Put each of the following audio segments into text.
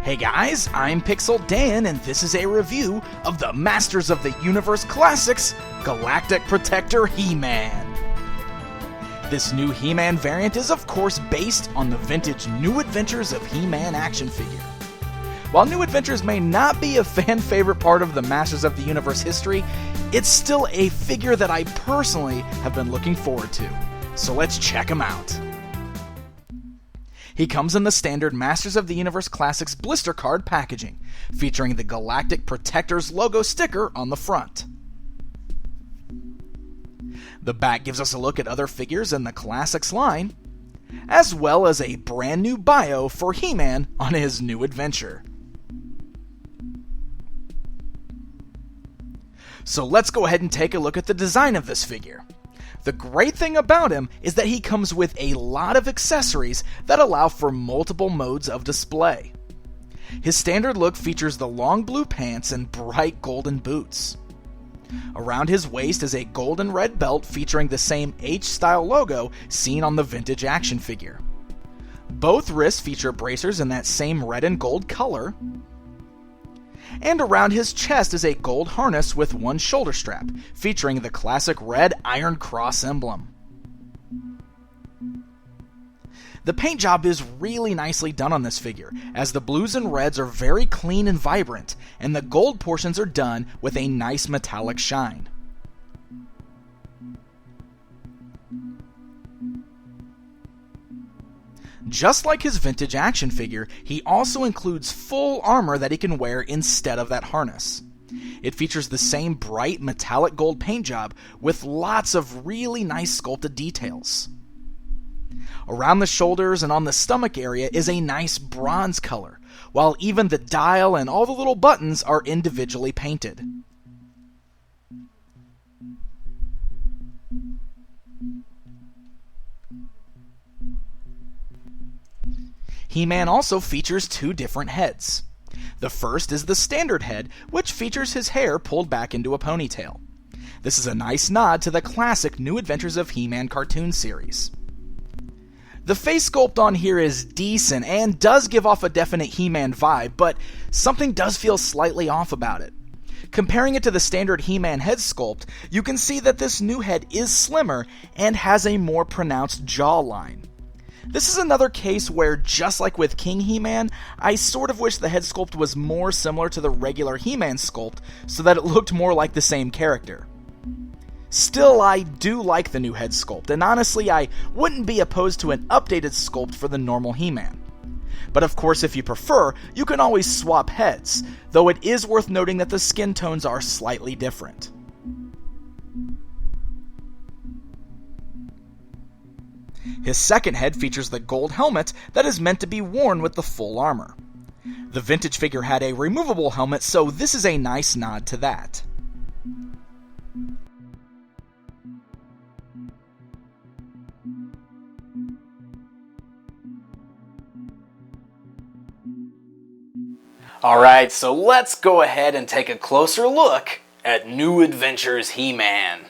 Hey guys, I'm Pixel Dan, and this is a review of the Masters of the Universe Classics Galactic Protector He-Man. This new He-Man variant is of course based on the vintage New Adventures of He-Man action figure. While New Adventures may not be a fan favorite part of the Masters of the Universe history, it's still a figure that I personally have been looking forward to. So let's check him out. He comes in the standard Masters of the Universe Classics blister card packaging, featuring the Galactic Protector's logo sticker on the front. The back gives us a look at other figures in the Classics line, as well as a brand new bio for He-Man on his new adventure. So let's go ahead and take a look at the design of this figure. The great thing about him is that he comes with a lot of accessories that allow for multiple modes of display. His standard look features the long blue pants and bright golden boots. Around his waist is a gold and red belt featuring the same H-style logo seen on the vintage action figure. Both wrists feature bracers in that same red and gold color. And around his chest is a gold harness with one shoulder strap, featuring the classic red Iron Cross emblem. The paint job is really nicely done on this figure, as the blues and reds are very clean and vibrant, and the gold portions are done with a nice metallic shine. Just like his vintage action figure, he also includes full armor that he can wear instead of that harness. It features the same bright metallic gold paint job with lots of really nice sculpted details. Around the shoulders and on the stomach area is a nice bronze color, while even the dial and all the little buttons are individually painted. He-Man also features two different heads. The first is the standard head, which features his hair pulled back into a ponytail. This is a nice nod to the classic New Adventures of He-Man cartoon series. The face sculpt on here is decent and does give off a definite He-Man vibe, but something does feel slightly off about it. Comparing it to the standard He-Man head sculpt, you can see that this new head is slimmer and has a more pronounced jawline. This is another case where, just like with King He-Man, I sort of wish the head sculpt was more similar to the regular He-Man sculpt so that it looked more like the same character. Still, I do like the new head sculpt, and honestly, I wouldn't be opposed to an updated sculpt for the normal He-Man. But of course, if you prefer, you can always swap heads, though it is worth noting that the skin tones are slightly different. His second head features the gold helmet that is meant to be worn with the full armor. The vintage figure had a removable helmet, so this is a nice nod to that. Alright, so let's go ahead and take a closer look at New Adventures He-Man.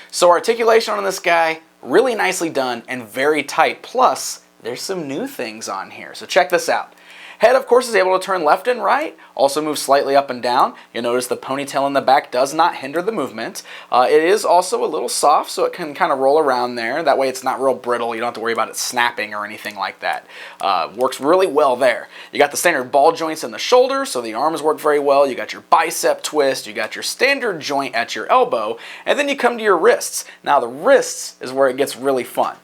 So articulation on this guy, really nicely done and very tight, plus there's some new things on here, so check this out. Head, of course, is able to turn left and right, also moves slightly up and down. You'll notice the ponytail in the back does not hinder the movement. It is also a little soft, so it can kind of roll around there. That way it's not real brittle. You don't have to worry about it snapping or anything like that. Works really well there. You got the standard ball joints in the shoulder, so the arms work very well. You got your bicep twist, you got your standard joint at your elbow, and then you come to your wrists. Now the wrists is where it gets really fun.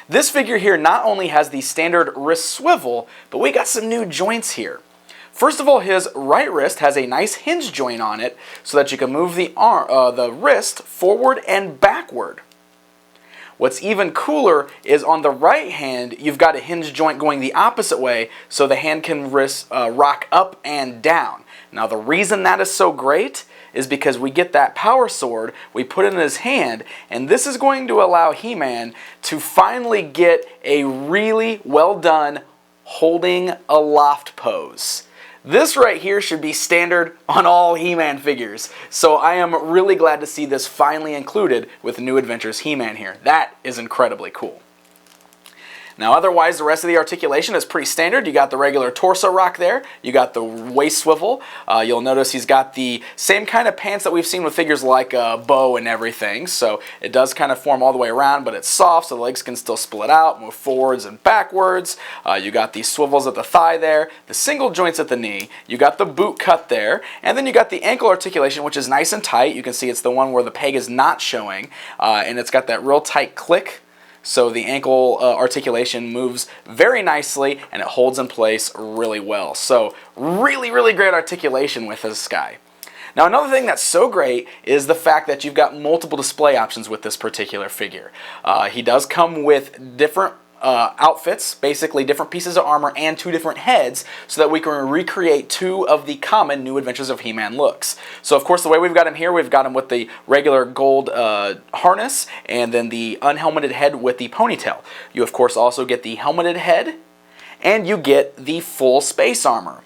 This figure here not only has the standard wrist swivel, but we got some new joints here. First of all, his right wrist has a nice hinge joint on it so that you can move the wrist forward and backward. What's even cooler is on the right hand, you've got a hinge joint going the opposite way so the hand can rock up and down. Now the reason that is so great is because we get that power sword, we put it in his hand, and this is going to allow He-Man to finally get a really well done holding aloft pose. This right here should be standard on all He-Man figures, so I am really glad to see this finally included with New Adventures He-Man here. That is incredibly cool. Now otherwise the rest of the articulation is pretty standard. You got the regular torso rock there, you got the waist swivel, you'll notice he's got the same kind of pants that we've seen with figures like Bo and everything, so it does kind of form all the way around, but it's soft so the legs can still split out, move forwards and backwards. You got these swivels at the thigh there, the single joints at the knee, you got the boot cut there, and then you got the ankle articulation, which is nice and tight. You can see it's the one where the peg is not showing, and it's got that real tight click. So the ankle articulation moves very nicely and it holds in place really well. So really, really great articulation with this guy. Now another thing that's so great is the fact that you've got multiple display options with this particular figure. He does come with different outfits, basically different pieces of armor and 2 different heads, so that we can recreate 2 of the common New Adventures of He-Man looks. So of course the way we've got him here, we've got him with the regular gold harness and then the unhelmeted head with the ponytail. You of course also get the helmeted head and you get the full space armor.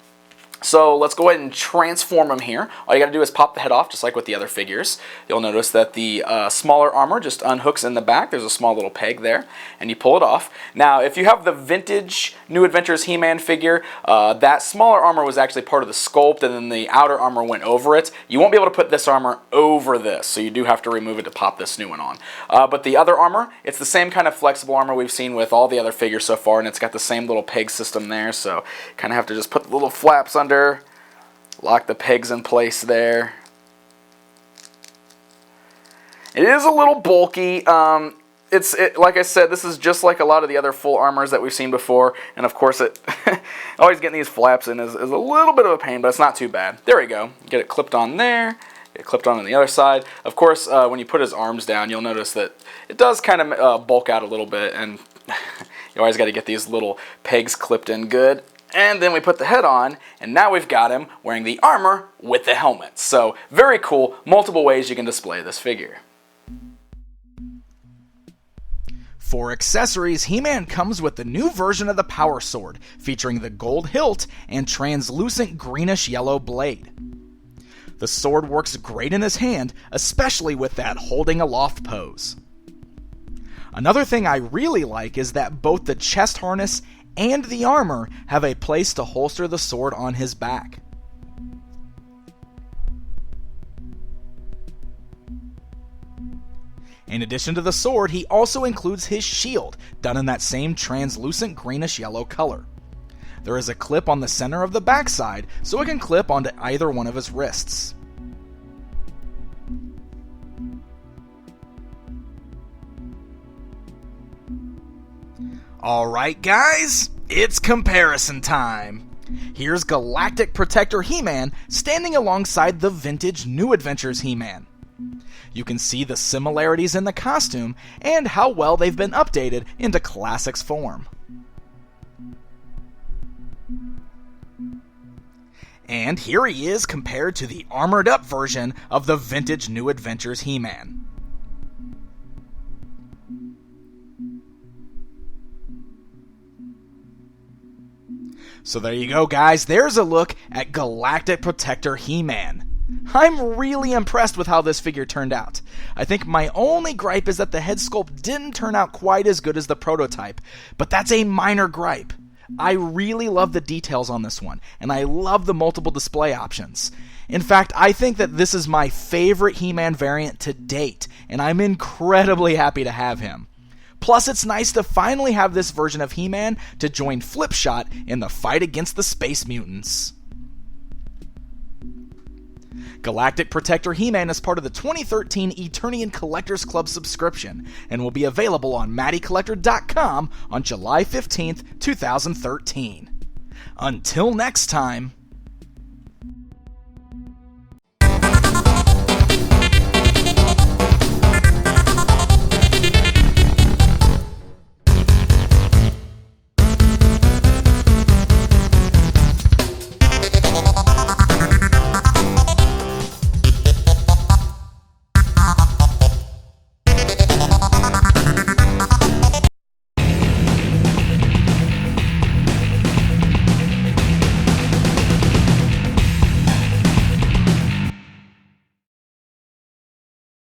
So let's go ahead and transform him here. All you got to do is pop the head off just like with the other figures. You'll notice that the smaller armor just unhooks in the back. There's a small little peg there and you pull it off. Now if you have the vintage New Adventures He-Man figure, that smaller armor was actually part of the sculpt and then the outer armor went over it. You won't be able to put this armor over this, so you do have to remove it to pop this new one on. But the other armor, it's the same kind of flexible armor we've seen with all the other figures so far, and it's got the same little peg system there, so kind of have to just put the little flaps under. Lock the pegs in place there. It is a little bulky. Like I said, this is just like a lot of the other full armors that we've seen before, and of course it always getting these flaps in is a little bit of a pain, but it's not too bad. There we go. Get it clipped on there. Get it clipped on the other side. Of course, when you put his arms down, you'll notice that it does kind of bulk out a little bit, and you always got to get these little pegs clipped in good. And then we put the head on, and now we've got him wearing the armor with the helmet. So, very cool. Multiple ways you can display this figure. For accessories, He-Man comes with the new version of the Power Sword, featuring the gold hilt and translucent greenish-yellow blade. The sword works great in his hand, especially with that holding aloft pose. Another thing I really like is that both the chest harness and the armor have a place to holster the sword on his back. In addition to the sword, he also includes his shield, done in that same translucent greenish-yellow color. There is a clip on the center of the backside, so it can clip onto either one of his wrists. Alright guys, it's comparison time! Here's Galactic Protector He-Man standing alongside the vintage New Adventures He-Man. You can see the similarities in the costume and how well they've been updated into Classics form. And here he is compared to the armored up version of the vintage New Adventures He-Man. So there you go guys, there's a look at Galactic Protector He-Man. I'm really impressed with how this figure turned out. I think my only gripe is that the head sculpt didn't turn out quite as good as the prototype, but that's a minor gripe. I really love the details on this one, and I love the multiple display options. In fact, I think that this is my favorite He-Man variant to date, and I'm incredibly happy to have him. Plus, it's nice to finally have this version of He-Man to join Flipshot in the fight against the Space Mutants. Galactic Protector He-Man is part of the 2013 Eternian Collectors Club subscription and will be available on MattyCollector.com on July 15th, 2013. Until next time.